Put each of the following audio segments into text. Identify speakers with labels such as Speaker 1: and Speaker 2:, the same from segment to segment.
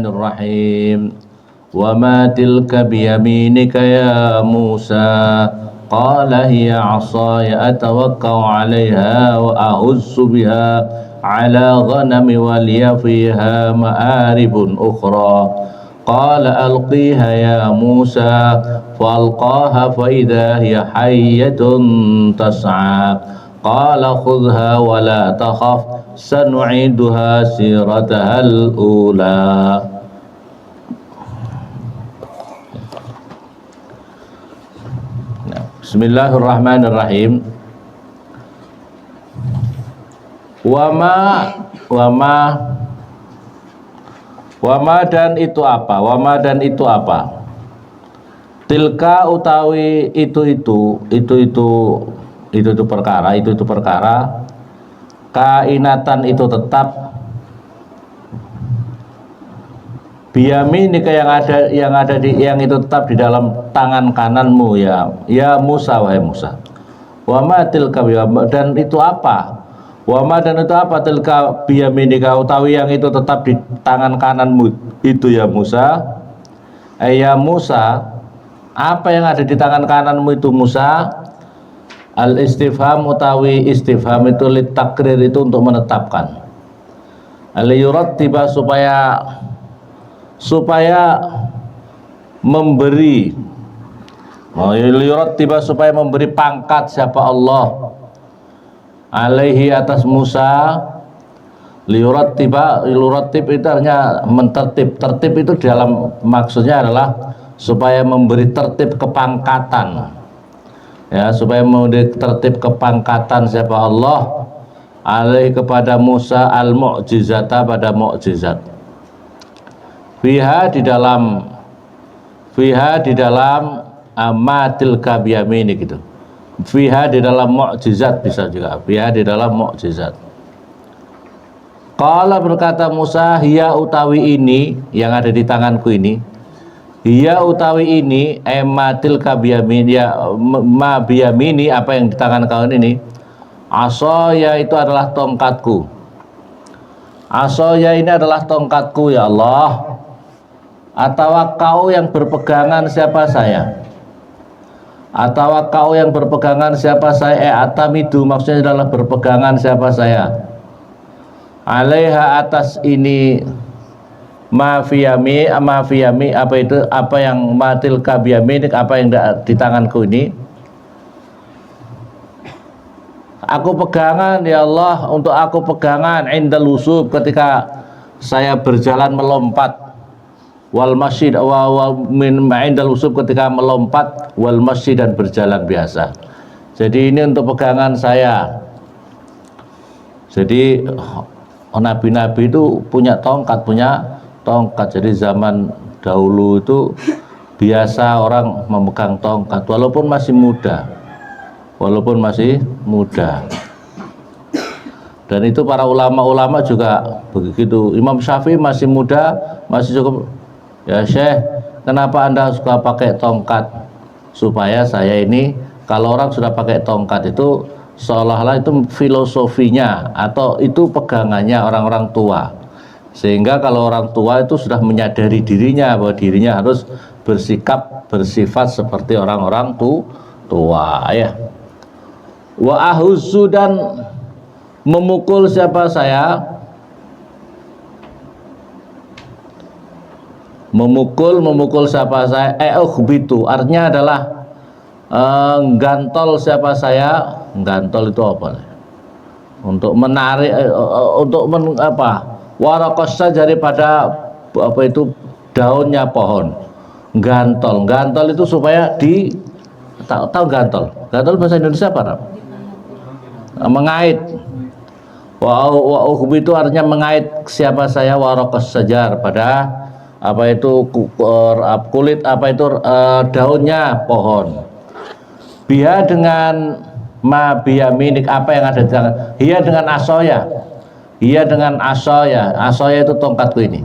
Speaker 1: Bismillahirrahmanirrahim. Wa ma tilka biyaminika ya Musa. Qala hiya 'asaya atawakkau 'alaiha wa ahussu biha 'ala ghanami wa liya fiha ma'aribun ukhra. Qala alqiha ya Musa falqaha fa idza hiya hayyatun tas'a. Qala khudhha wa la takhaf sanu'iduha siratahal ula. Bismillahirrahmanirrahim. Wama dan itu apa? Wama dan itu apa? Tilka utawi itu perkara, kainatan itu tetap, biyaminika yang itu tetap di dalam tangan kananmu ya Musa, wahai Musa. Wama tilka dan itu apa? Wama dan itu apa tilka biyaminika utawi yang itu tetap di tangan kananmu itu ya Musa. Ya Musa, apa yang ada di tangan kananmu itu Musa? Al istifham utawi istifham itu litakrir, itu untuk menetapkan. Al yurattiba supaya memberi, yurattiba supaya memberi pangkat siapa Allah alaihi atas Musa. Liyurattib itu artinya mentertib. Tertib itu dalam maksudnya adalah supaya memberi tertib kepangkatan, ya, supaya memberi tertib kepangkatan siapa Allah alaihi kepada Musa al mu'jizata pada mukjizat. Fiha di dalam amatil kabiyamini gitu. Fiha di dalam mukjizat, bisa juga fiha di dalam mukjizat. Qala berkata Musa, hiya utawi ini yang ada di tanganku ini, hiya utawi ini ematil kabiyamini ya ma biyamini, apa yang di tangan kau ini, asaya itu adalah tongkatku. Asaya ini adalah tongkatku ya Allah. Atau kau yang berpegangan siapa saya? Atau kau yang berpegangan siapa saya? Atamidu maksudnya adalah berpegangan siapa saya? Alaiha atas ini mafiyami apa itu, apa yang matil kabiyaminik, apa yang di tanganku ini. Aku pegangan ya Allah, untuk aku pegangan indal usub ketika saya berjalan melompat, wal masjid wa min ma'indal usub ketika melompat, wal masjid dan berjalan biasa. Jadi ini untuk pegangan saya. Jadi nabi-nabi itu punya tongkat. Jadi zaman dahulu itu biasa orang memegang tongkat walaupun masih muda. Dan itu para ulama-ulama juga begitu. Imam Syafi'i masih muda, masih cukup. Ya Syekh, kenapa Anda suka pakai tongkat? Supaya saya ini, kalau orang sudah pakai tongkat itu seolah-olah itu filosofinya atau itu pegangannya orang-orang tua. Sehingga kalau orang tua itu sudah menyadari dirinya bahwa dirinya harus bersifat seperti orang-orang tua ya. Wa ahuzzu dan memukul siapa saya? Memukul siapa saya? Ukhbitu artinya adalah gantol siapa saya? Gantol itu apa? Untuk menarik, untuk waraqas sajari pada apa itu daunnya pohon. Gantol itu supaya tahu gantol. Gantol bahasa Indonesia apa? Mengait. Wa ukhbitu artinya mengait siapa saya waraqas sajar pada apa itu kulit, apa itu daunnya pohon. Biha dengan ma biyaminik, apa yang ada di tangan. Hiya dengan asoya. Asoya itu tongkatku ini.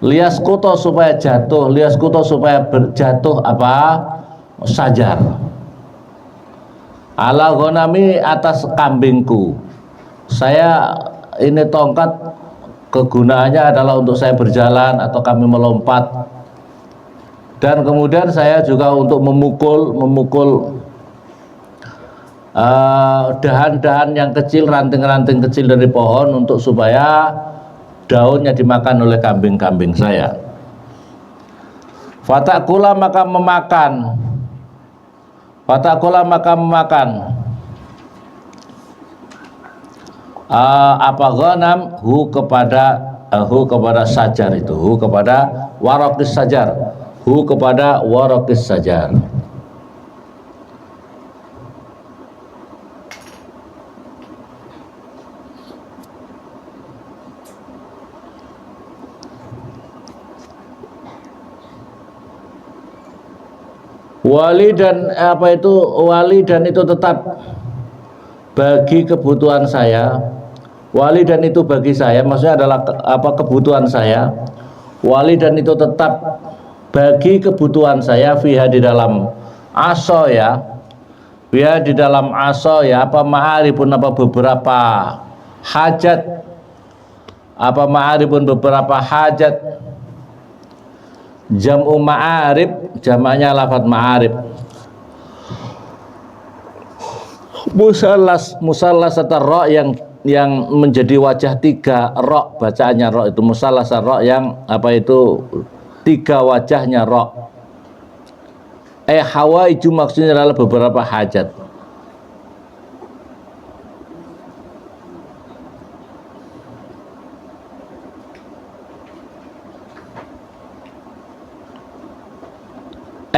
Speaker 1: Lias kuto supaya berjatuh apa? Sajar. Ala ghanami atas kambingku. Saya ini tongkat kegunaannya adalah untuk saya berjalan atau kami melompat. Dan kemudian saya juga untuk memukul dahan-dahan yang kecil, ranting-ranting kecil dari pohon untuk supaya daunnya dimakan oleh kambing-kambing saya. Fatakula maka memakan. Fatakula maka memakan. Apa ghanam hu kepada sajar itu, hu kepada waraqis sajar, hu kepada waraqis sajar. Wali dan itu tetap bagi kebutuhan saya. Wali dan itu bagi saya, maksudnya adalah kebutuhan saya. Wali dan itu tetap bagi kebutuhan saya fiha di dalam aso ya. Fiha di dalam aso ya, ma'arifun beberapa hajat. Ma'arifun beberapa hajat. Jam'u ma'arif, jamaknya lafadz ma'arif. Musallas atau ro yang menjadi wajah tiga, ro bacaannya ro itu musallas ro yang tiga wajahnya ro. Hawaiju maksudnya adalah beberapa hajat.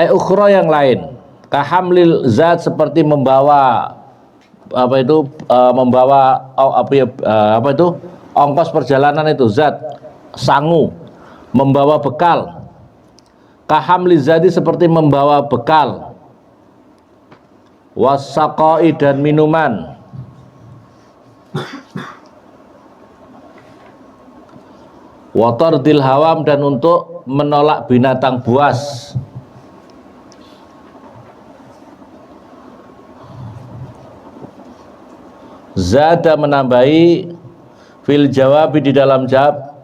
Speaker 1: Ukhra yang lain, kahamlil zat seperti membawa ongkos perjalanan itu, zat sangu, membawa bekal. Kahamli zadi seperti membawa bekal. Wasaqai dan minuman. Watardil hawam dan untuk menolak binatang buas. Zada menambahi fil jawabi di dalam jawab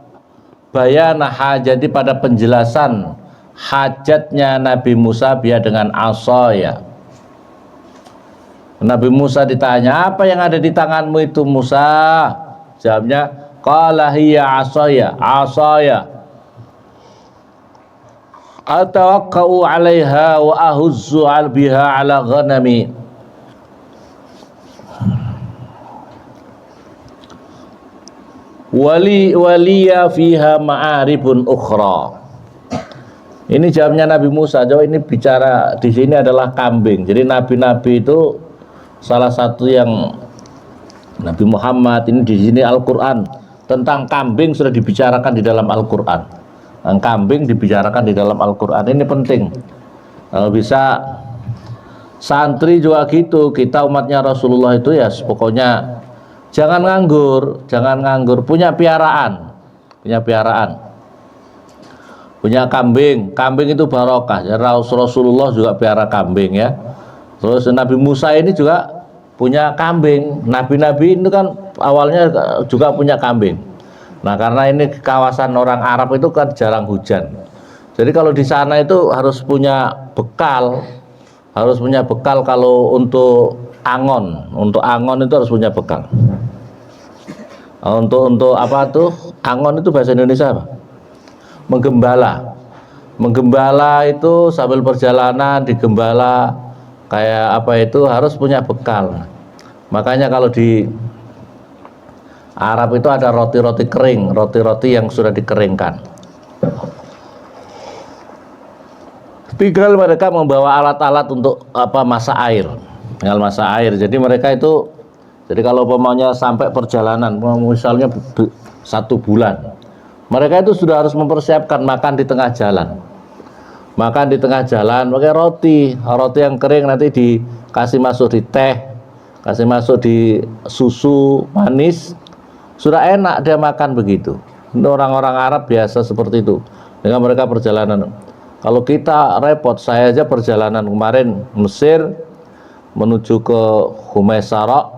Speaker 1: bayana hajati pada penjelasan hajatnya Nabi Musa biya dengan asaya. Nabi Musa ditanya, apa yang ada di tanganmu itu Musa? Jawabnya, qala hiya asaya, atawakkau 'alaiha wa ahuzzu biha 'ala ghanami. Waliya fiha ma'aribun ukhra. Ini jawabnya Nabi Musa. Jawab ini bicara di sini adalah kambing. Jadi nabi-nabi itu salah satu yang Nabi Muhammad ini di sini Al-Qur'an tentang kambing sudah dibicarakan di dalam Al-Qur'an. Kambing dibicarakan di dalam Al-Qur'an. Ini penting. Kalau bisa santri juga gitu, kita umatnya Rasulullah itu ya pokoknya jangan nganggur, punya piaraan, punya kambing itu barokah. Ya, Rasulullah juga piara kambing ya. Terus Nabi Musa ini juga punya kambing. Nabi-nabi itu kan awalnya juga punya kambing. Nah, karena ini kawasan orang Arab itu kan jarang hujan. Jadi kalau di sana itu harus punya bekal, kalau untuk angon itu harus punya bekal. Untuk apa tuh? Angon itu bahasa Indonesia apa? Menggembala itu sambil perjalanan digembala kayak harus punya bekal. Makanya kalau di Arab itu ada roti-roti kering, roti-roti yang sudah dikeringkan. Tinggal mereka membawa alat-alat untuk masak air. Tinggal masak air. Jadi mereka itu, jadi kalau umpamanya sampai perjalanan, misalnya 1 bulan, mereka itu sudah harus mempersiapkan makan di tengah jalan. Makan di tengah jalan pakai roti yang kering, nanti dikasih masuk di teh, kasih masuk di susu manis, sudah enak dia makan begitu. Ini orang-orang Arab biasa seperti itu. Dengan mereka perjalanan. Kalau kita repot, saya aja perjalanan kemarin Mesir menuju ke Humaisara,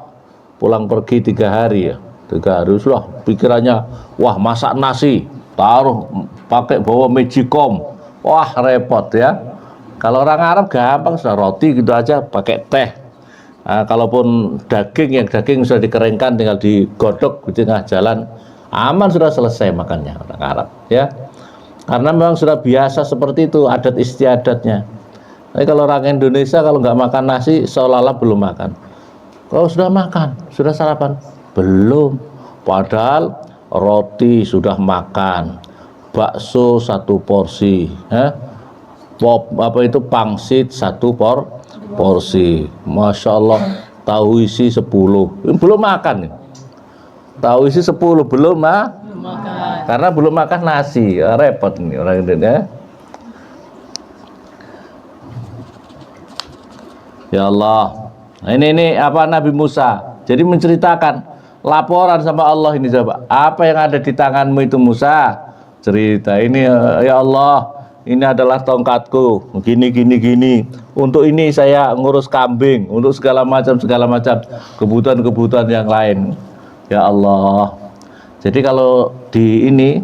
Speaker 1: pulang pergi 3 hari ya. 3 hari sudah pikirannya, wah masak nasi, taruh pakai bawa magicom, wah repot ya. Kalau orang Arab gampang, sudah roti gitu aja pakai teh. Nah, kalaupun daging, yang daging sudah dikeringkan tinggal digodok di tengah jalan, aman, sudah selesai makannya orang Arab ya. Karena memang sudah biasa seperti itu adat istiadatnya. Tapi kalau orang Indonesia kalau nggak makan nasi seolah-olah belum makan. Kalau sudah makan, sudah sarapan, belum. Padahal roti sudah makan, bakso 1 porsi, apa itu pangsit 1 porsi. Masya Allah, tahu isi 10, belum makan. Tahu isi 10 belum makan. Karena belum makan nasi, repot nih orang Indonesia. Ya Allah. Nah, ini apa Nabi Musa. Jadi menceritakan laporan sama Allah ini, coba. Apa yang ada di tanganmu itu Musa? Cerita ini, ya Allah, ini adalah tongkatku. Gini. Untuk ini saya ngurus kambing, untuk segala macam kebutuhan yang lain. Ya Allah. Jadi kalau di ini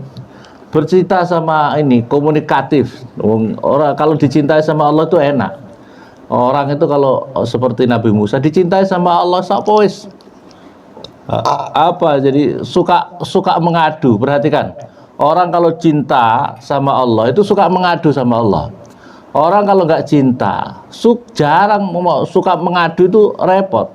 Speaker 1: bercerita sama ini komunikatif. Orang kalau dicintai sama Allah itu enak. Orang itu kalau seperti Nabi Musa dicintai sama Allah sapois. Apa jadi suka mengadu. Perhatikan, orang kalau cinta sama Allah itu suka mengadu sama Allah. Orang kalau nggak cinta jarang suka mengadu, itu repot.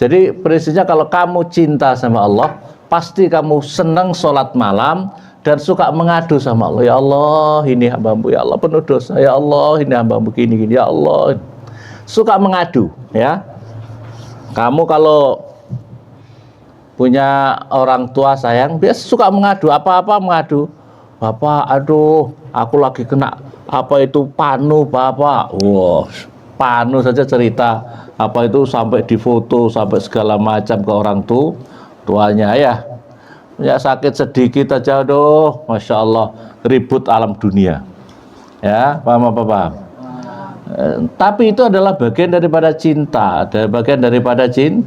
Speaker 1: Jadi prinsipnya kalau kamu cinta sama Allah, pasti kamu senang sholat malam dan suka mengadu sama Allah. Ya Allah, ini hambamu, ya Allah penuh dosa, ya Allah ini hambamu gini, ya Allah. Suka mengadu ya. Kamu kalau punya orang tua sayang, biasa suka mengadu, apa-apa mengadu. Bapak, aduh, aku lagi kena apa itu panu Bapak. Wah, panu saja cerita. Apa itu sampai difoto, sampai segala macam ke orang tuanya ya. Ya sakit sedikit aja, aduh, Masya Allah, ribut alam dunia. Ya, paham apa paham? Tapi itu adalah bagian daripada cinta, bagian daripada cinta.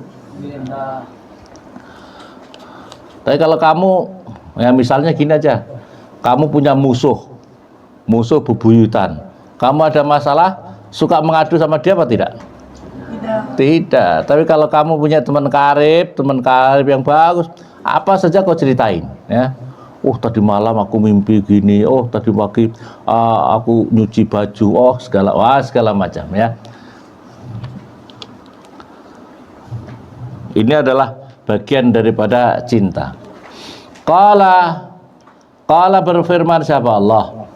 Speaker 1: Tapi kalau kamu, ya misalnya gini aja, kamu punya musuh bebuyutan, kamu ada masalah, suka mengadu sama dia apa tidak? Tidak. Tapi kalau kamu punya teman karib yang bagus, apa saja kau ceritain, ya. Oh tadi malam aku mimpi gini, oh tadi pagi aku nyuci baju, oh segala macam ya. Ini adalah bagian daripada cinta. Qala berfirman siapa Allah?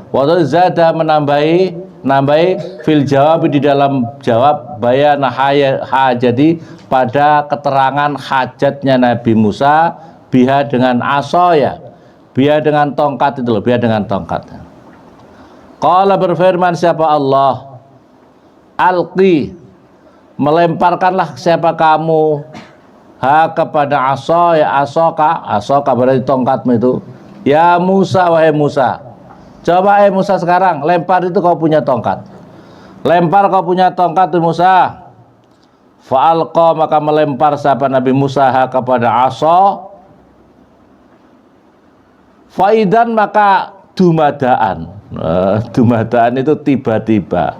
Speaker 1: Waktu zada menambahi fil jawab, di dalam jawab bayan hajati, pada keterangan hajatnya Nabi Musa, biha dengan asoya, biha dengan tongkat itu loh, biha dengan tongkat. Qala berfirman siapa Allah, alqi, melemparkanlah siapa kamu, kepada asoya, asoka berarti tongkatmu itu, ya Musa, wahai Musa. Coba Musa sekarang lempar, itu kau punya tongkat, lempar kau punya tongkat tuh Musa. Fa'alqa, maka melempar siapa Nabi Musa kepada aso. Faidan, maka dumadaan. Dumadaan itu tiba-tiba.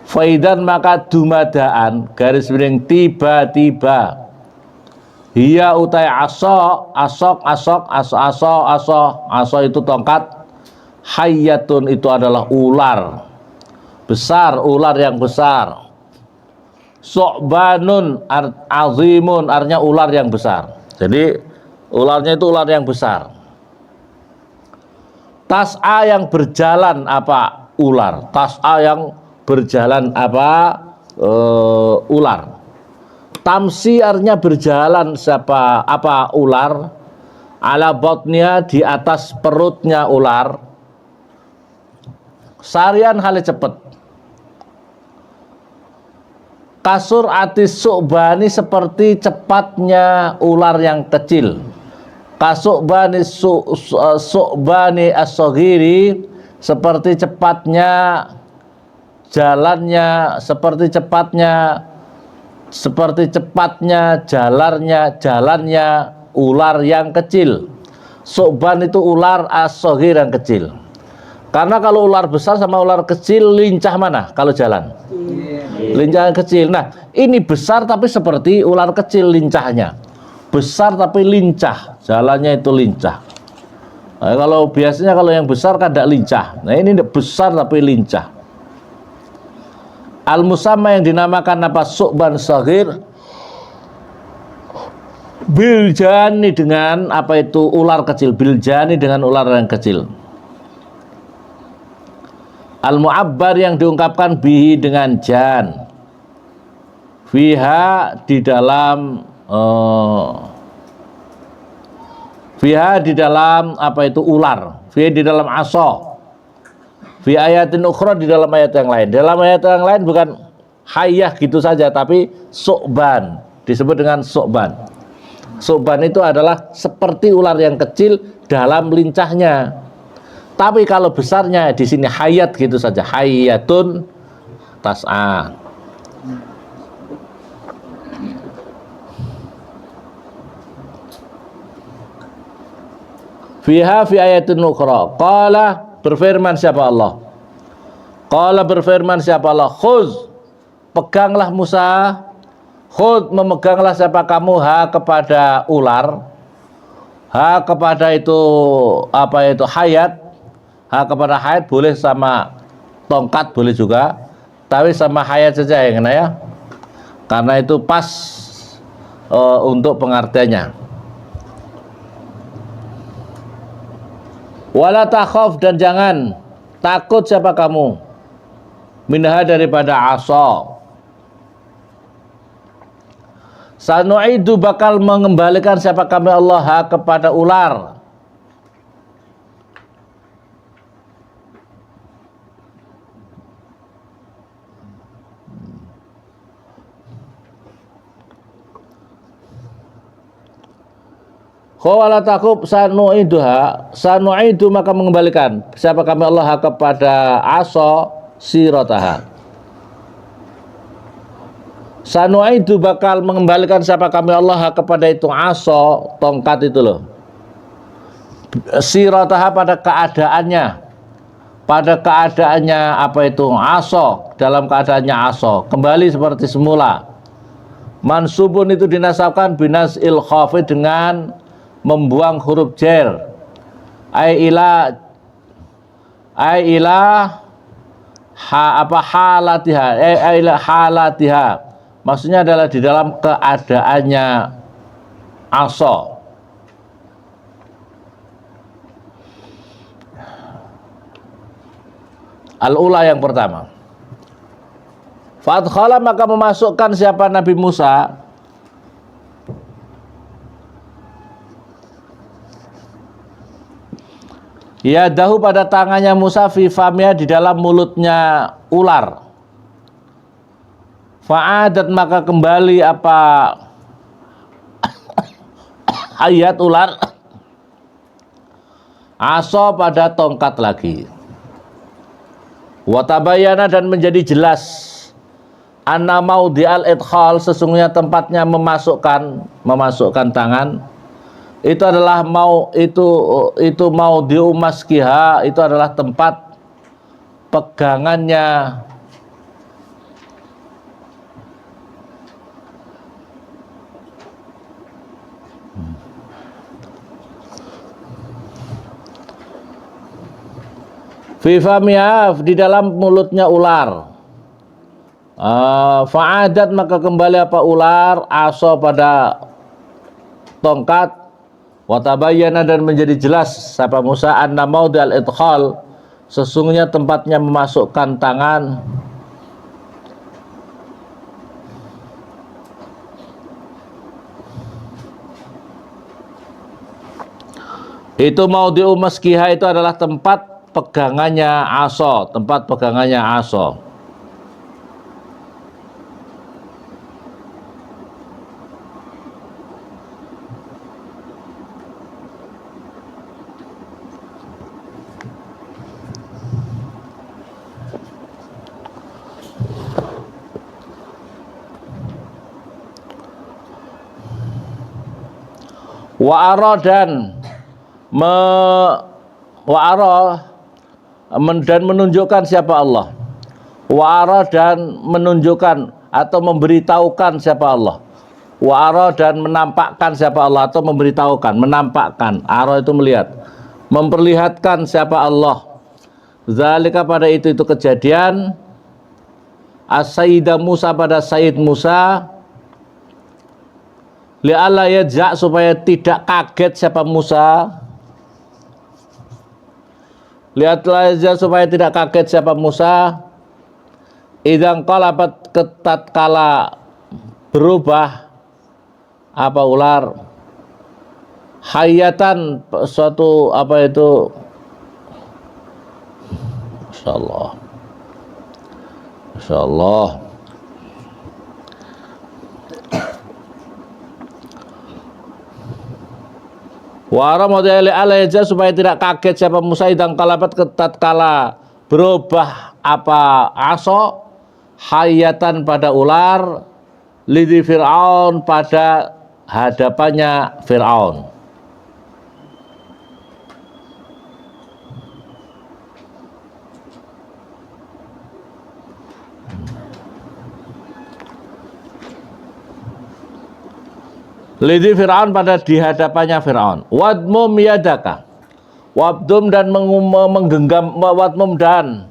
Speaker 1: Faidan, maka dumadaan, garis miring tiba-tiba. Hiya utai aso itu tongkat. Hayyatun, itu adalah ular besar, ular yang besar. So'banun azimun, artinya ular yang besar. Jadi ularnya itu ular yang besar. Tas'a, yang berjalan apa? Ular. Tas'a, yang berjalan apa? Ular. Tamsi, artinya berjalan siapa? Apa? Ular. Ala botnya, di atas perutnya ular. Sarian, hal cepet. Kasur atis su'bani, seperti cepatnya ular yang kecil. Kasubani su'bani as-saghiri, seperti cepatnya jalannya, seperti cepatnya seperti cepatnya jalannya ular yang kecil. Su'ban itu ular as-saghir yang kecil. Karena kalau ular besar sama ular kecil, lincah mana kalau jalan? Lincah yang kecil. Nah, ini besar tapi seperti ular kecil lincahnya. Besar tapi lincah, jalannya itu lincah. Nah, kalau biasanya kalau yang besar kan tidak lincah. Nah, ini besar tapi lincah. Al-musamma yang dinamakan apa? Su'ban saghir, biljani dengan apa itu ular kecil, biljani dengan ular yang kecil. Al-mu'abbar yang diungkapkan bihi dengan jan, fiha di dalam fiha di dalam apa itu ular, fiha di dalam aso, fi ayatin ukhra di dalam ayat yang lain. Dalam ayat yang lain bukan hayah gitu saja, tapi su'ban, disebut dengan su'ban. Su'ban itu adalah seperti ular yang kecil dalam lincahnya. Tapi kalau besarnya di sini hayat gitu saja, hayatun tas'a. Fiha fi ayatin ukhra. Qala, berfirman siapa Allah? Qala, berfirman siapa Allah? Khuz, peganglah Musa. Khud, memeganglah siapa kamu, ha kepada ular, ha kepada itu apa itu hayat. Ha kepada hayat boleh sama tongkat boleh juga, tapi sama hayat saja yang kena ya, karena itu pas untuk pengertiannya. Wala takhaf, dan jangan takut siapa kamu, minha daripada asa. Sanu'idu, bakal mengembalikan siapa kami Allah ha kepada ular. Wala takub, sanu'idu maka mengembalikan siapa kami Allah kepada asa sirataha. Sanu'idu, bakal mengembalikan siapa kami Allah kepada itu asa, tongkat itu loh, sirataha pada keadaannya apa itu asa, dalam keadaannya asa kembali seperti semula. Mansubun itu dinasabkan binas il khafid, dengan membuang huruf jer, ai ila halatiha, ai ila halatiha, maksudnya adalah di dalam keadaannya asa. Al-ula yang pertama, fadkhala, maka memasukkan siapa Nabi Musa yadahu pada tangannya Musa fi famia di dalam mulutnya ular. Fa'adat, maka kembali apa ayat ular aso pada tongkat lagi. Watabayana, dan menjadi jelas anna maudhi'al idkhal, sesungguhnya tempatnya memasukkan tangan itu adalah itu maudhi'u maskiha, itu adalah tempat pegangannya fi famiyah, di dalam mulutnya ular. Fa'adat, maka kembali apa ular aso pada tongkat. Watabayyana, dan menjadi jelas siapa Musa anna maudhi'al idkhal, sesungguhnya tempatnya memasukkan tangan itu maudhi'u maskiha, itu adalah tempat pegangannya aso, tempat pegangannya aso. Wa ara dan dan menunjukkan siapa Allah. Wa ara dan menunjukkan atau memberitahukan siapa Allah. Wa ara dan menampakkan siapa Allah atau memberitahukan, menampakkan. Ara itu melihat, memperlihatkan siapa Allah. Zalika pada itu kejadian As-Sayyidah Musa pada Sayyid Musa, li'alla yajza' supaya tidak kaget siapa Musa. Lihatlah aja supaya tidak kaget siapa Musa. Idzan qalabat tatkala berubah apa ular hayatan suatu apa itu Masyaallah Masyaallah Wara modeli alaja supaya tidak kaget siapa Musa idang kalabat tatkala berubah apa aso hayatan pada ular lidi Fir'aun pada hadapannya Fir'aun. Lidi Fir'aun pada di hadapannya Fir'aun. Wadmum yadaka. Wabdum dan menggenggam wadmum dan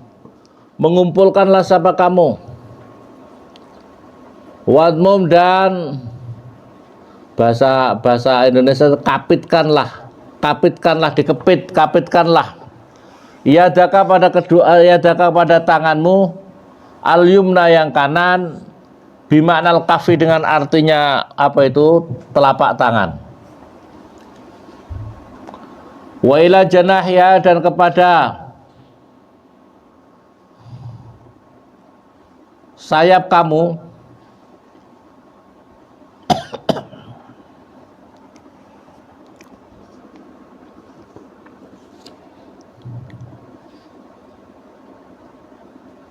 Speaker 1: mengumpulkanlah siapa kamu. Wadmum dan bahasa Indonesia kapitkanlah, dikepit, kapitkanlah. Yadaka pada kedua, yadaka pada tanganmu, al yumna yang kanan, bimaknal kafi dengan artinya apa itu telapak tangan. Wa ila janahya dan kepada sayap kamu.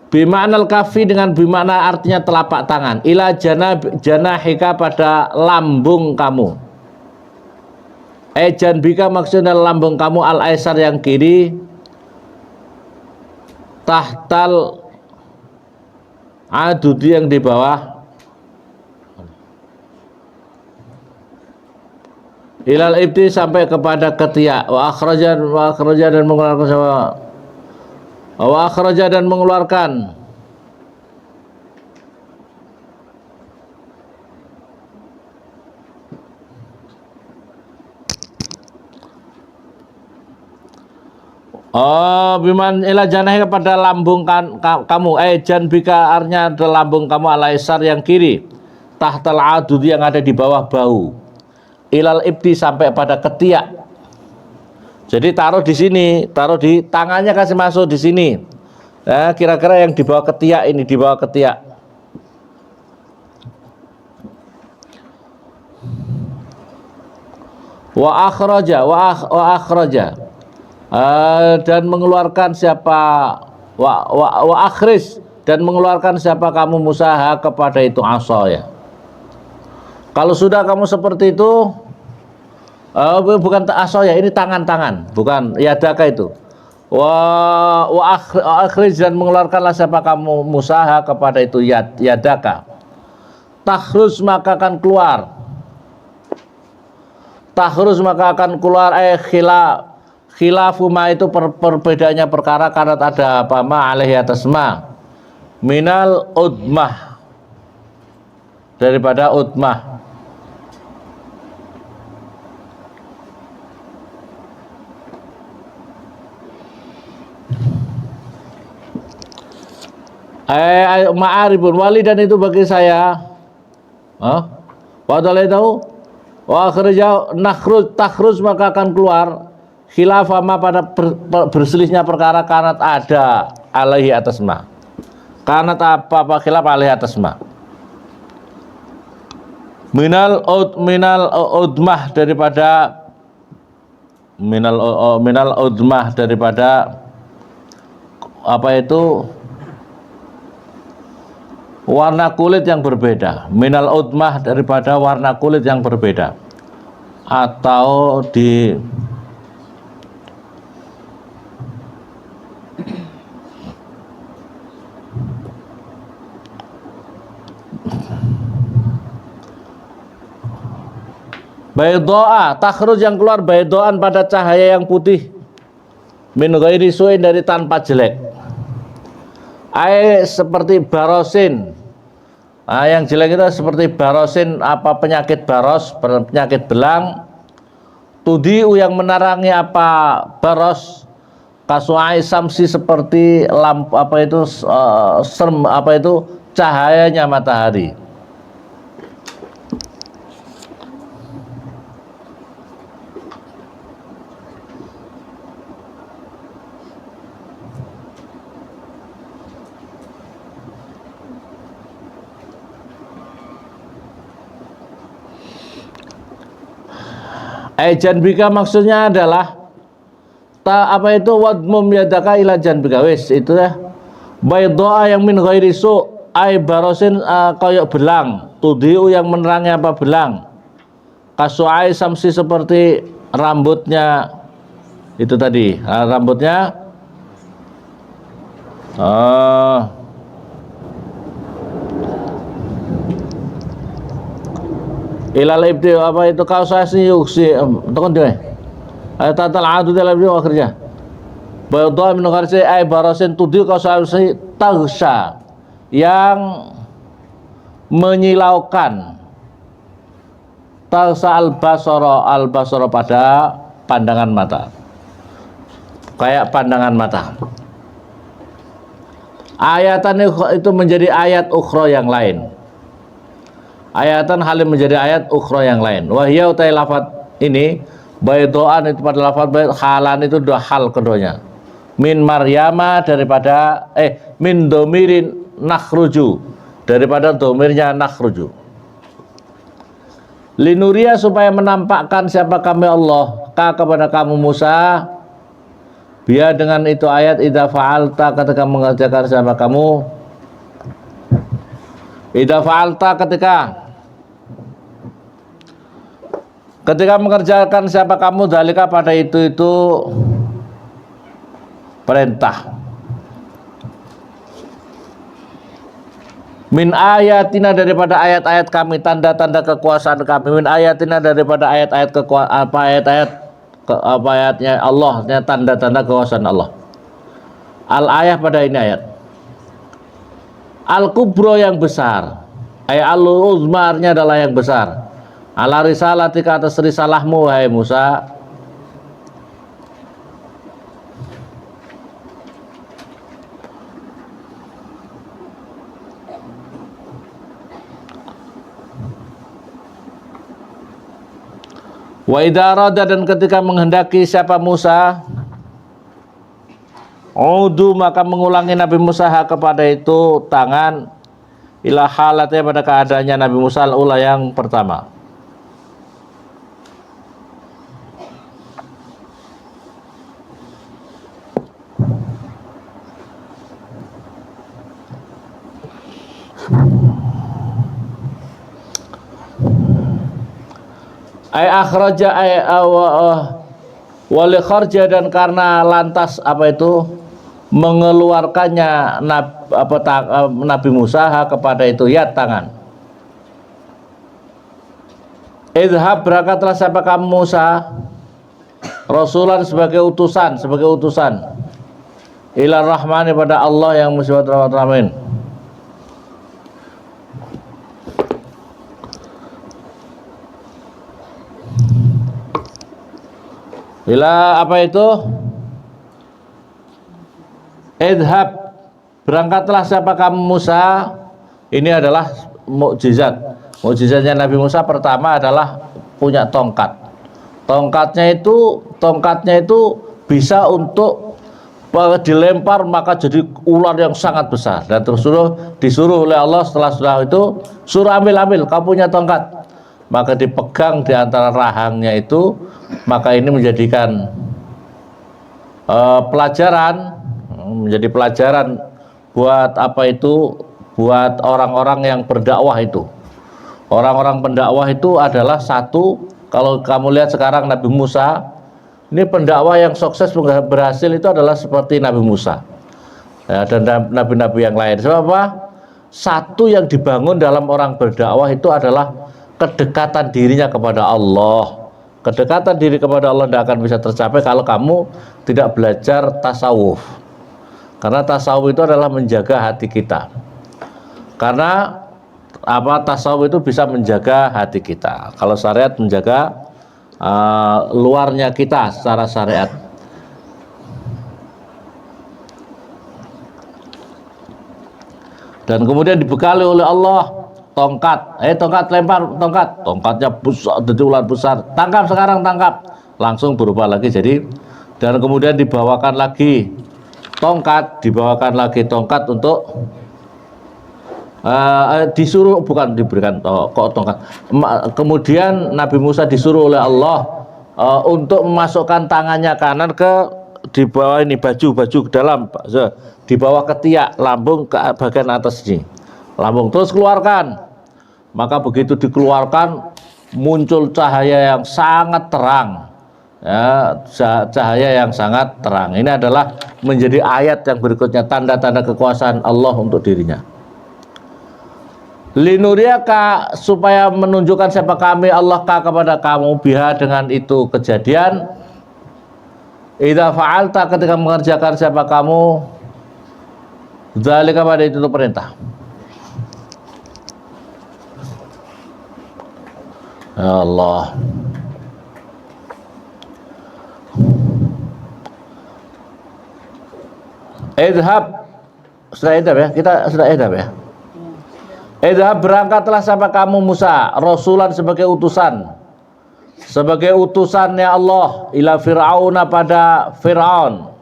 Speaker 1: Bimaknal kafi dengan bimakna artinya telapak tangan. Ila janahika pada lambung kamu. Janbika maksudnya lambung kamu al aisar yang kiri. Tahtal adudi yang di bawah. Ilal ibti sampai kepada ketiak. Wa akhraja dan mengeluarkan sama. Wa akhraja dan mengeluarkan biman ila janahi kepada lambung kamu janbika artinya adalah lambung kamu alaisar yang kiri tahtal adud yang ada di bawah bahu ilal ibti sampai pada ketiak. Jadi taruh di sini, taruh di tangannya kasih masuk di sini. Nah, kira-kira yang di bawah ketiak ini, di bawah ketiak. Wa akhraja dan mengeluarkan siapa wa akhris dan mengeluarkan siapa kamu Musa kepada itu asa ya. Kalau sudah kamu seperti itu bukan asa ya, ini tangan-tangan, bukan yadaka itu. Wa akhrij dan mengeluarkanlah siapa kamu Musa kepada itu yadaka. Takhrus maka akan keluar. Takhrus maka akan keluar khilafu ma itu perbedaannya perkara karena ada apa ma alaihi atas ma minal udmah daripada udmah. Ma'aribun wali dan itu bagi saya padahal tahu wa akhraja takhruz maka akan keluar khilafama pada berselisihnya perkara kanat ada alaihi atas ma kanat apa khilaf alaihi atas ma minal udmah daripada minal udmah daripada apa itu warna kulit yang berbeda minal udmah daripada warna kulit yang berbeda atau di baydoa, takhruj yang keluar baydoan pada cahaya yang putih, min ghairi su'in dari tanpa jelek, seperti barosin. Yang jelek itu seperti barosin, apa penyakit baros, penyakit belang, tudiu yang menerangi apa baros, kasuai samsi seperti lampu apa itu apa itu cahayanya matahari. Janbika maksudnya adalah apa itu wadmum yadaka ila janbika, wis itu ya. Baydoa yang min ghairi su, barosin koyok belang, tudiu yang menerangi apa belang, kasuai samsi seperti rambutnya itu tadi, rambutnya ilal ibti apa itu kausasi yuksi tekan deh tatal adu dalam video akhirnya baydoa min ghairi barosin tudiu kausasi taghsha yang menyilaukan, taghsha al-basara pada pandangan mata, kayak pandangan mata. Ayatan itu menjadi ayat ukhra yang lain, ayatan halim menjadi ayat ukhra yang lain. Wahya utai lafad ini baydoan itu pada lafad bayt, halan itu dua hal keduanya, min Maryama daripada min domirin nakhruju daripada domirnya nakhruju, linuria supaya menampakkan siapa kami Allah kepada kamu Musa, biar dengan itu ayat idza fa'alta ketika mengerjakan siapa kamu, idza fa'alta ketika mengerjakan siapa kamu dalika pada itu perintah, min ayatina daripada ayat-ayat kami, tanda-tanda kekuasaan kami, min ayatina daripada ayat-ayat ayatnya Allah, tanda-tanda kekuasaan Allah. Al ayah pada ini ayat al kubro yang besar, al uzmarnya adalah yang besar, ala risalatika atas risalahmu wahai Musa, wa idza arada dan ketika menghendaki siapa Musa, udu maka mengulangi Nabi Musa kepada itu tangan, ila halatnya pada keadaannya Nabi Musa al-ula yang pertama. Akhraja wali kharja dan karena lantas apa itu mengeluarkannya Nabi Musa kepada itu yad tangan. Idhab berangkatlah siapa kamu Musa, rasulan sebagai utusan ila rahmani pada Allah yang musibah rahman. Bila apa itu idhab berangkatlah siapa kamu Musa, ini adalah mukjizatnya Nabi Musa. Pertama adalah punya tongkat. Tongkatnya itu bisa untuk dilempar maka jadi ular yang sangat besar, dan terus disuruh oleh Allah setelah itu suruh ambil kau punya tongkat, maka dipegang di antara rahangnya itu, maka ini menjadikan menjadi pelajaran buat apa itu, buat orang-orang yang berdakwah itu. Orang-orang pendakwah itu adalah satu, Kalau kamu lihat sekarang Nabi Musa, ini pendakwah yang sukses berhasil itu adalah seperti Nabi Musa, ya, dan nabi-nabi yang lain. Sebab apa? Satu yang dibangun dalam orang berdakwah itu adalah kedekatan dirinya kepada Allah. Kedekatan diri kepada Allah tidak akan bisa tercapai kalau kamu tidak belajar tasawuf. Karena tasawuf itu adalah menjaga hati kita. Karena tasawuf itu bisa menjaga hati kita. Kalau syariat menjaga luarnya kita secara syariat. Dan kemudian dibekali oleh Allah tongkat, tongkat lempar, tongkatnya besar, jadi ular besar, tangkap sekarang, tangkap, langsung berubah lagi jadi. Dan kemudian dibawakan lagi tongkat untuk disuruh, bukan diberikan kok tongkat. Kemudian Nabi Musa disuruh oleh Allah untuk memasukkan tangannya kanan di bawah ini baju ke dalam, di bawah ketiak, lambung ke bagian atas ini, lambung, terus keluarkan. Maka begitu dikeluarkan muncul cahaya yang sangat terang, ya, cahaya yang sangat terang. Ini adalah menjadi ayat yang berikutnya, tanda-tanda kekuasaan Allah untuk dirinya. Linuriyaka, supaya menunjukkan siapa kami Allah kepada kamu, biha, dengan itu kejadian. Idza fa'alta, ketika mengerjakan siapa kamu, dzalika, pada itu perintah. Ya Allah. Idhab, sudah idhab ya, kita sudah idhab ya. Idhab, berangkatlah siapa kamu Musa, rasulan, sebagai utusannya Allah, ila Fir'auna, pada Fir'aun,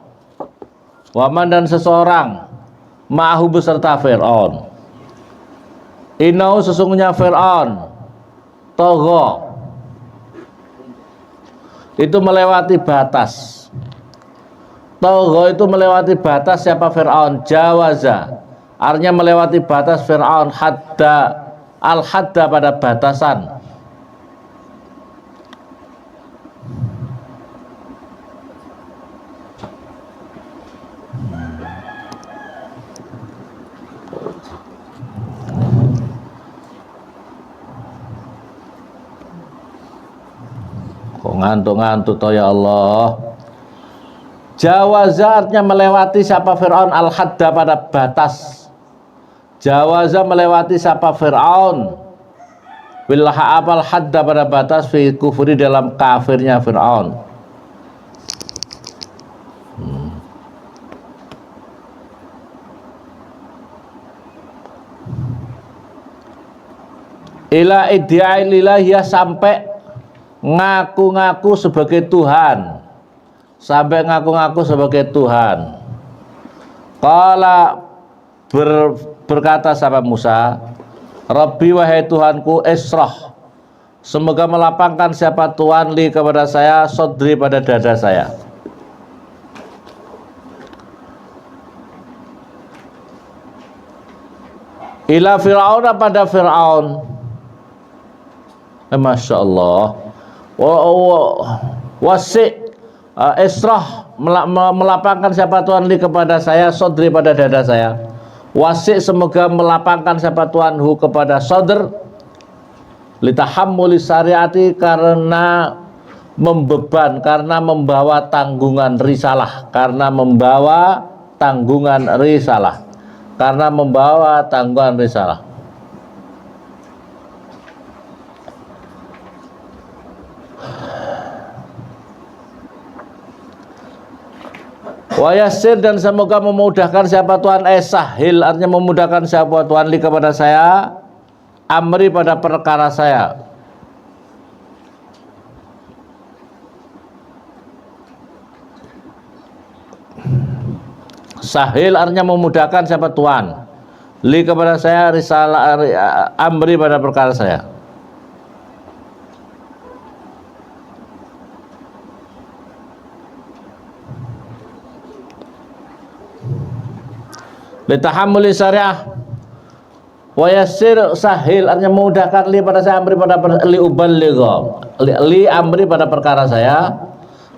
Speaker 1: waman, dan seseorang, ma'ahu, beserta Fir'aun. Inau, sesungguhnya Fir'aun, Togo, itu melewati batas. Togo itu melewati batas siapa Fir'aun. Jawaza, artinya melewati batas Fir'aun, al-hadda, pada batasan. Kok ngantuk-ngantuk toh ya Allah. Jawaza artinya melewati siapa Fir'aun, al-hadda, pada batas. Jawaza melewati siapa Fir'aun, billaha, apal hadda, pada batas, fi kufri, dalam kafirnya Fir'aun. Ila iddi'ai lilahiyah, sampai ngaku-ngaku sebagai Tuhan, Qala, berkata sahabat Musa, Rabbi, wahai Tuhanku, Isroh, semoga melapangkan siapa Tuhan li, kepada saya, sodri, pada dada saya. Ila Fir'aun, pada Fir'aun. Masya Allah. Wasi' Isroh, melapangkan siapa Tuhan li, kepada saya, sodri, pada dada saya. Wasi', semoga melapangkan siapa Tuhanhu, kepada sodr, litahammuli syariati, karena membeban, karena membawa tanggungan risalah, Wayasir, dan semoga memudahkan siapa Tuhan, sahil, artinya memudahkan siapa Tuhan li, kepada saya, amri, pada perkara saya. Sahil artinya memudahkan siapa Tuhan, li, kepada saya, risalah, amri, pada perkara saya. Litahammuli syariah, Wa yassir sahil artinya memudahkan li pada saya amri pada li uballigha li amri pada perkara saya,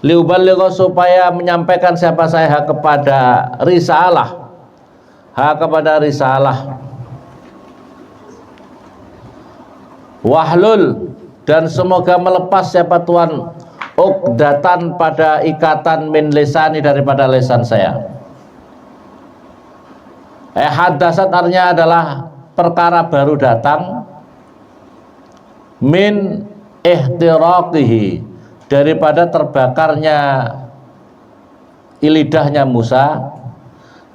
Speaker 1: li uballigha supaya menyampaikan siapa saya hak kepada risalah, hak kepada risalah. Wahlul dan semoga melepas siapa Tuhan uqdatan pada ikatan min lisani daripada lisan saya. Hadasat artinya adalah perkara baru datang, min ihtiraqihi daripada terbakarnya lidahnya Musa,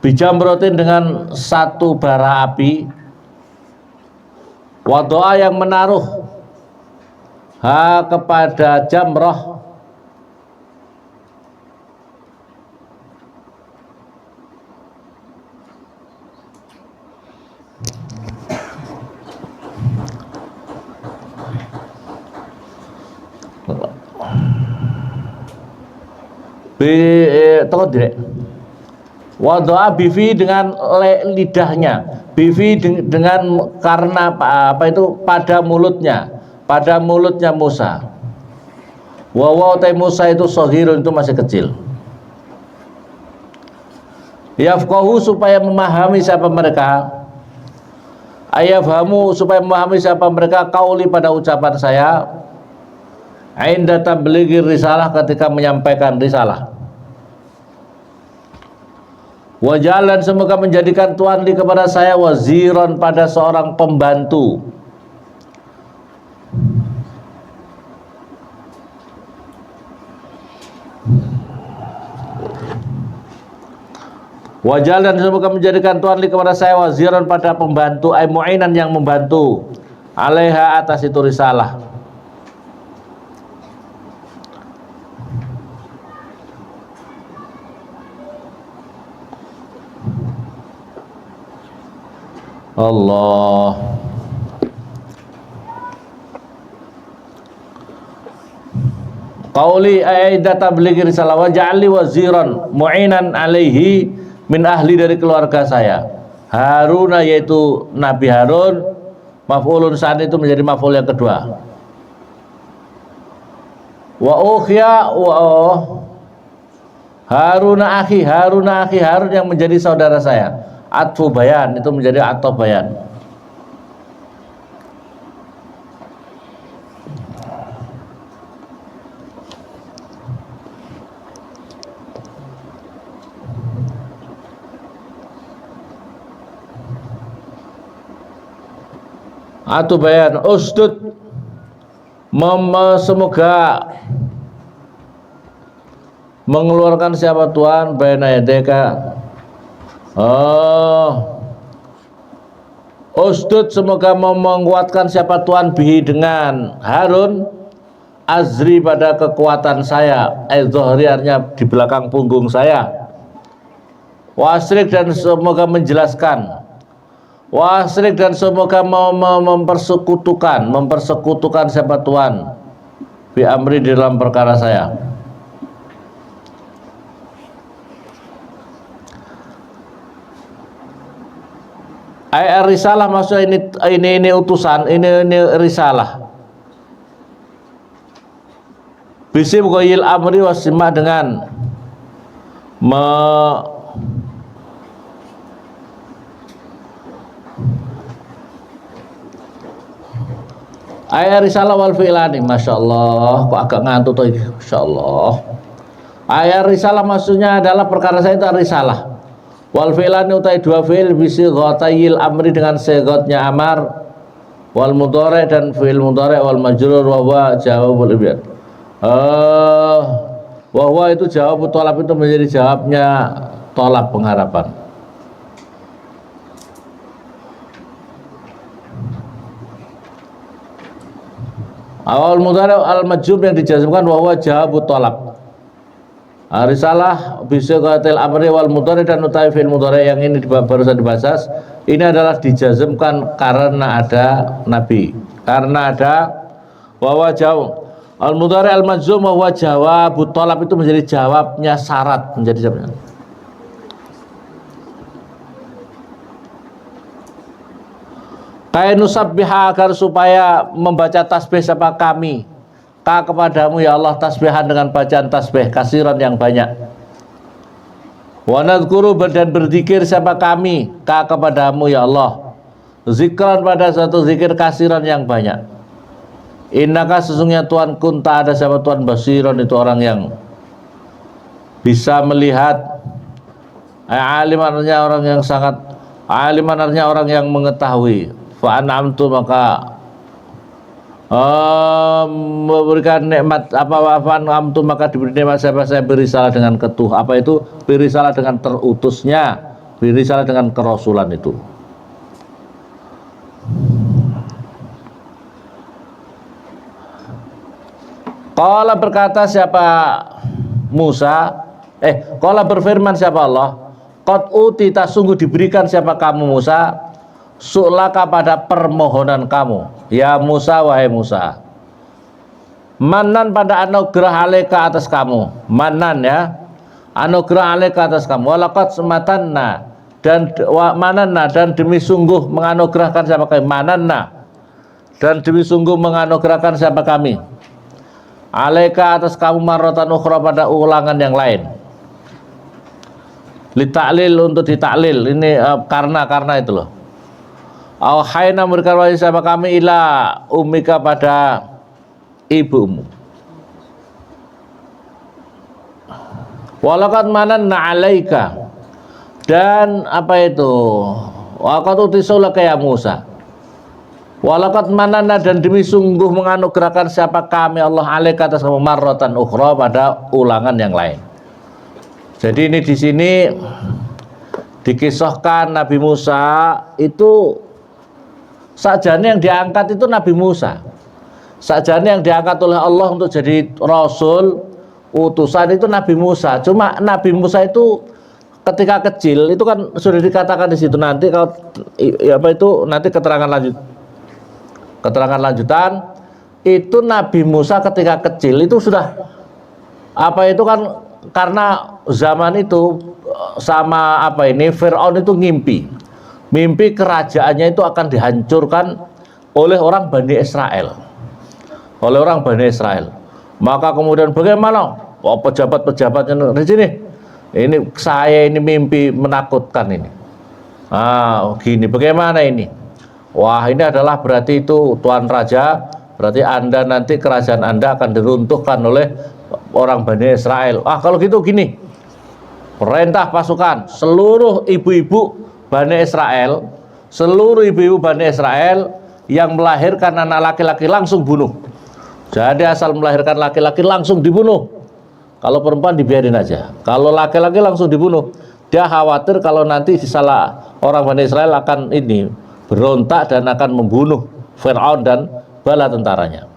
Speaker 1: bijamrotin dengan satu bara api, wadoa yang menaruh ha kepada jamroh wadoa bifi dengan lidahnya, bifi dengan karena apa itu pada mulutnya Musa. Wawa Musa itu sohirun itu masih kecil. Yafqahu supaya memahami siapa mereka, ayafhamu supaya memahami siapa mereka kauli pada ucapan saya, inda tablighi risalah ketika menyampaikan risalah. Wajalan semoga menjadikan Tuhan di kepada saya waziron pada seorang pembantu. Wajalan semoga menjadikan Tuhan di kepada saya waziron pada pembantu, ay mu'inan yang membantu, alaiha atas itu risalah. Allah. Qauli aida tablighi risalah wa ja'alli waziran mu'inan alaihi min ahli dari keluarga saya. Haruna yaitu Nabi Harun, maf'ulun saat itu menjadi maf'ul yang kedua. Wa ukhiya wa Haruna akhi Harun yang menjadi saudara saya. Atfu bayan itu menjadi atau bayan. Atau bayan usdud semoga mengeluarkan siapa Tuhan baina yadeka. Usdud semoga menguatkan siapa Tuhan bihi dengan Harun azri pada kekuatan saya, zohriarnya di belakang punggung saya. Wasrik dan semoga menjelaskan, wasrik dan semoga mempersekutukan siapa Tuhan bi amri di dalam perkara saya. Risalah maksudnya ini utusan, ini risalah. Bisim goyil amri wasimah dengan risalah wal fi'lani, masya Allah, kok agak ngantuk tuh ini, masya Allah. Risalah maksudnya adalah perkara saya itu risalah. Wal fi'lani utai dua fi'il bisi ghatayil amri dengan segotnya amar, wal mudhari dan fi'il mudhari, wal majrur wa huwa jawabul ibad. Wa huwa itu jawab tolab itu menjadi jawabnya tolab pengharapan. Awal mudhari al majzum yang dijazmkan wa huwa jawab tolab. Risalah bisighatil amri wal mudhari dan utai fi'il mudhari yang ini barusan dibahas ini adalah dijazmkan karena ada nabi, karena ada wa jawab al mudhari al majzum wa jawab thalab itu menjadi jawabnya syarat, menjadi jawabnya. Kainusabbiha, agar supaya membaca tasbih siapa kami kepadamu ya Allah, tasbihan dengan bacaan tasbih kasiran yang banyak. Wa nadhkuru, dan berzikir siapa kami kepadamu ya Allah, zikran pada satu zikir kasiran yang banyak. Innaka, sesungguhnya Tuhan, kunta, ada siapa Tuhan, basiron, itu orang yang bisa melihat, aliman, artinya orang yang sangat aliman, artinya orang yang mengetahui. Fa an'amtu, maka memberikan nikmat apa an'amtu, maka diberi nikmat siapa saya beri salah dengan ketuh. Apa itu beri salah? Dengan terutusnya, beri salah dengan kerasulan itu. Qala, berkata siapa Musa, qala, berfirman siapa Allah, qad utita, sungguh diberikan siapa kamu Musa, su'laka, pada permohonan kamu ya Musa, wahai Musa, manan, pada anugerah alaika, atas kamu, manan ya, anugerah alaika, atas kamu, walaqad sematanna, dan mananna, dan demi sungguh menganugerahkan siapa kami, mananna, dan demi sungguh menganugerahkan siapa kami, alaika, atas kamu, marratan ukhra, pada ulangan yang lain. Litaklil, untuk ditaklil ini, karena itu loh. Auhayna, memberikan wahyu siapa kami, ila ummika, pada ibumu. Walaqad mananna alaika, dan apa itu, waqad utisulaka ya Musa, walaqad mananna, dan demi sungguh menganugerahkan siapa kami Allah, alaika, atas kamu, marratan ukhra, pada ulangan yang lain. Jadi ini di sini dikisahkan Nabi Musa itu, sajane yang diangkat itu Nabi Musa, sajane yang diangkat oleh Allah untuk jadi rasul utusan itu Nabi Musa. Cuma Nabi Musa itu ketika kecil itu kan sudah dikatakan di situ, nanti kalau apa itu nanti keterangan lanjutan itu Nabi Musa ketika kecil itu sudah apa itu kan, karena zaman itu sama apa ini Fir'aun itu mimpi kerajaannya itu akan dihancurkan oleh orang Bani Israel, maka kemudian bagaimana pejabat-pejabatnya di sini, ini saya ini mimpi menakutkan ini, gini bagaimana ini, wah ini adalah berarti itu Tuan Raja, berarti Anda nanti kerajaan Anda akan diruntuhkan oleh orang Bani Israel. Kalau gitu gini, perintah pasukan seluruh ibu-ibu Bani Israel, yang melahirkan anak laki-laki langsung bunuh. Jadi asal melahirkan laki-laki langsung dibunuh. Kalau perempuan dibiarin aja. Kalau laki-laki langsung dibunuh. Dia khawatir kalau nanti salah orang Bani Israel akan ini berontak dan akan membunuh Fir'aun dan bala tentaranya.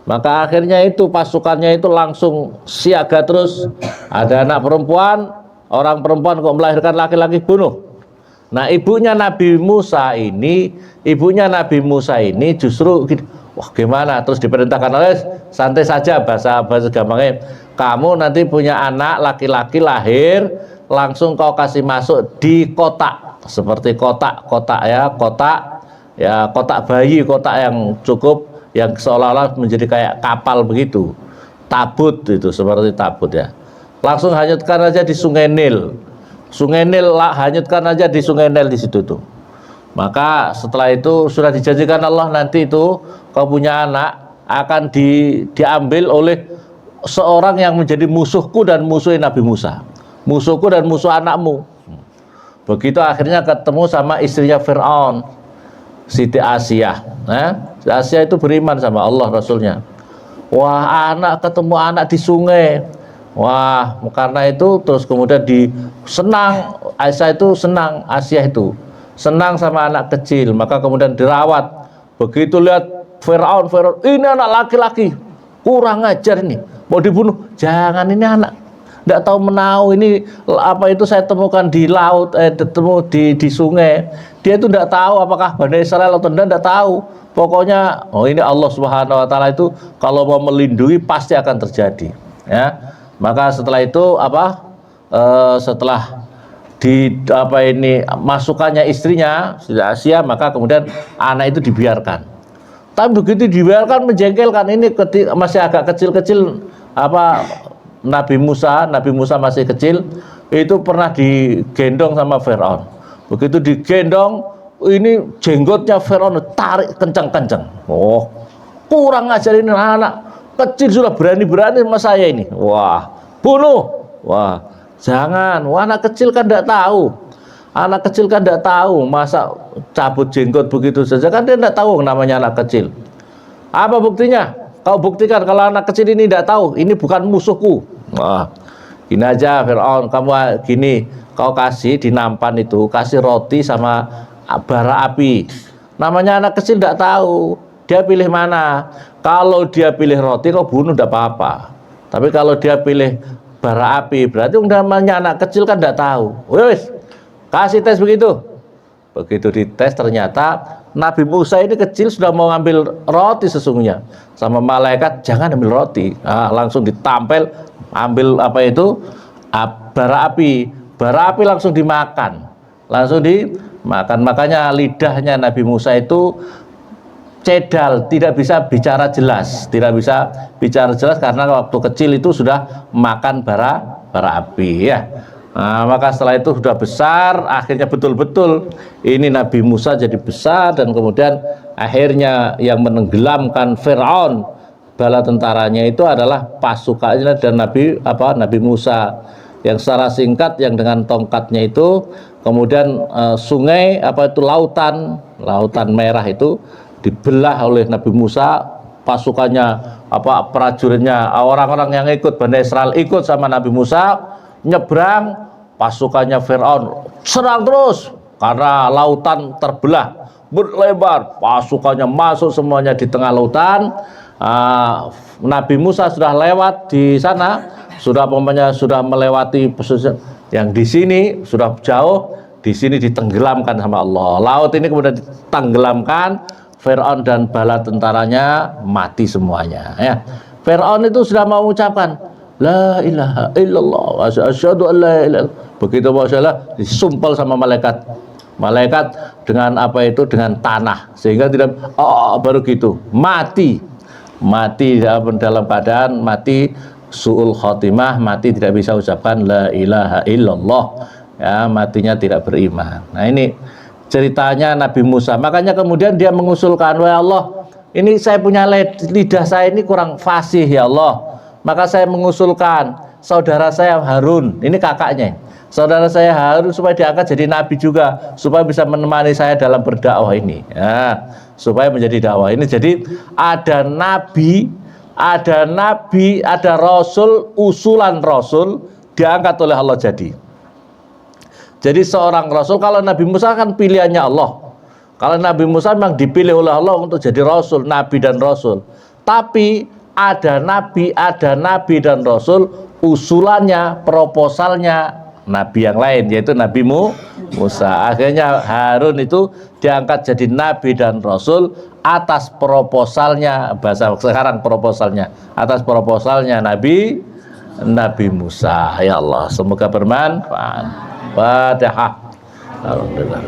Speaker 1: Maka akhirnya itu pasukannya itu langsung siaga terus. Ada anak perempuan, orang perempuan kok melahirkan laki-laki, bunuh. Nah ibunya Nabi Musa ini justru wah gimana, terus diperintahkan oleh, santai saja, bahasa gampangnya, kamu nanti punya anak laki-laki lahir, langsung kau kasih masuk di kotak, seperti kotak bayi, kotak yang cukup, yang seolah-olah menjadi kayak kapal begitu, tabut itu, seperti tabut ya, langsung hanyutkan aja di Sungai Nil, hanyutkan aja di Sungai Nil di situ tuh. Maka setelah itu sudah dijanjikan Allah, nanti itu kau punya anak akan diambil oleh seorang yang menjadi musuhku dan musuh Nabi Musa, musuhku dan musuh anakmu. Begitu akhirnya ketemu sama istrinya Fir'aun, Siti Asyah. Siti Asyah itu beriman sama Allah Rasulnya. Wah, anak ketemu anak di sungai. Wah, karena itu terus kemudian Asyah itu senang sama anak kecil, maka kemudian dirawat. Begitu lihat Fir'aun, ini anak laki-laki, kurang ajar ini, mau dibunuh. Jangan, ini anak tidak tahu menau, ini apa itu saya temukan di laut, di sungai. Dia itu tidak tahu apakah Bani Israel atau tidak tahu. Pokoknya ini Allah Subhanahu wa taala itu kalau mau melindungi pasti akan terjadi, ya. Maka setelah itu setelah di apa ini masukannya istrinya sudah Asia, maka kemudian anak itu dibiarkan. Tapi begitu dibiarkan menjengkelkan, ini ketika masih agak kecil-kecil apa Nabi Musa masih kecil, itu pernah digendong sama Firaun. Begitu digendong, ini jenggotnya Firaun tarik kencang-kencang. Oh, kurang ajar ini anak kecil sudah berani-berani sama saya ini. Wah, bunuh. Wah, jangan. Wah, anak kecil kan tidak tahu. Anak kecil kan tidak tahu, masa cabut jenggot begitu saja, kan dia tidak tahu namanya anak kecil. Apa buktinya? Kau buktikan kalau anak kecil ini tidak tahu, ini bukan musuhku. Wah, gini aja Fir'aun, kamu gini, kau kasih di nampan itu, kasih roti sama bara api. Namanya anak kecil tidak tahu, dia pilih mana. Kalau dia pilih roti, kau bunuh tidak apa-apa. Tapi kalau dia pilih bara api, berarti namanya anak kecil kan tidak tahu. Wes, kasih tes begitu. Begitu dites ternyata Nabi Musa ini kecil sudah mau ngambil roti sesungguhnya. Sama malaikat, jangan ambil roti. Nah, langsung ditampel, ambil apa itu? Bara api. Bara api langsung dimakan. Langsung dimakan. Makanya lidahnya Nabi Musa itu cedal, tidak bisa bicara jelas, karena waktu kecil itu sudah makan bara api ya. Nah, maka setelah itu sudah besar, akhirnya betul-betul ini Nabi Musa jadi besar, dan kemudian akhirnya yang menenggelamkan Firaun bala tentaranya itu adalah pasukannya dan Nabi Musa, yang secara singkat yang dengan tongkatnya itu kemudian sungai lautan merah itu dibelah oleh Nabi Musa, pasukannya prajuritnya, orang-orang yang ikut Bani Israel ikut sama Nabi Musa nyebrang, pasukannya Firaun serang terus karena lautan terbelah berlebar, pasukannya masuk semuanya di tengah lautan. Nabi Musa sudah lewat di sana, sudah melewati pesisir yang di sini sudah jauh, di sini ditenggelamkan sama Allah. Laut ini kemudian ditenggelamkan, Firaun dan bala tentaranya mati semuanya ya. Firaun itu sudah mau mengucapkan la ilaha illallah wa asyhadu an la ilaha illallah. Begitu masalah disumpel sama malaikat dengan dengan tanah, sehingga tidak baru gitu mati dalam keadaan mati su'ul khotimah, mati tidak bisa ucapkan la ilaha illallah ya, matinya tidak beriman. Nah, ini ceritanya Nabi Musa. Makanya kemudian dia mengusulkan, wahai Allah, ini saya punya lidah saya ini kurang fasih ya Allah, maka saya mengusulkan saudara saya Harun, ini kakaknya, saudara saya Harun supaya diangkat jadi nabi juga, supaya bisa menemani saya dalam berdakwah ini ya, supaya menjadi dakwah ini. Jadi ada nabi, ada rasul, usulan rasul diangkat oleh Allah jadi seorang rasul. Kalau Nabi Musa kan pilihannya Allah. Kalau Nabi Musa memang dipilih oleh Allah untuk jadi rasul, nabi dan rasul. Tapi ada nabi dan rasul, usulannya, proposalnya nabi yang lain, yaitu Nabi Musa. Akhirnya Harun itu diangkat jadi nabi dan rasul atas proposalnya, bahasa sekarang proposalnya, atas proposalnya Nabi Musa. Ya Allah, semoga bermanfaat. Fatihah. Alhamdulillah.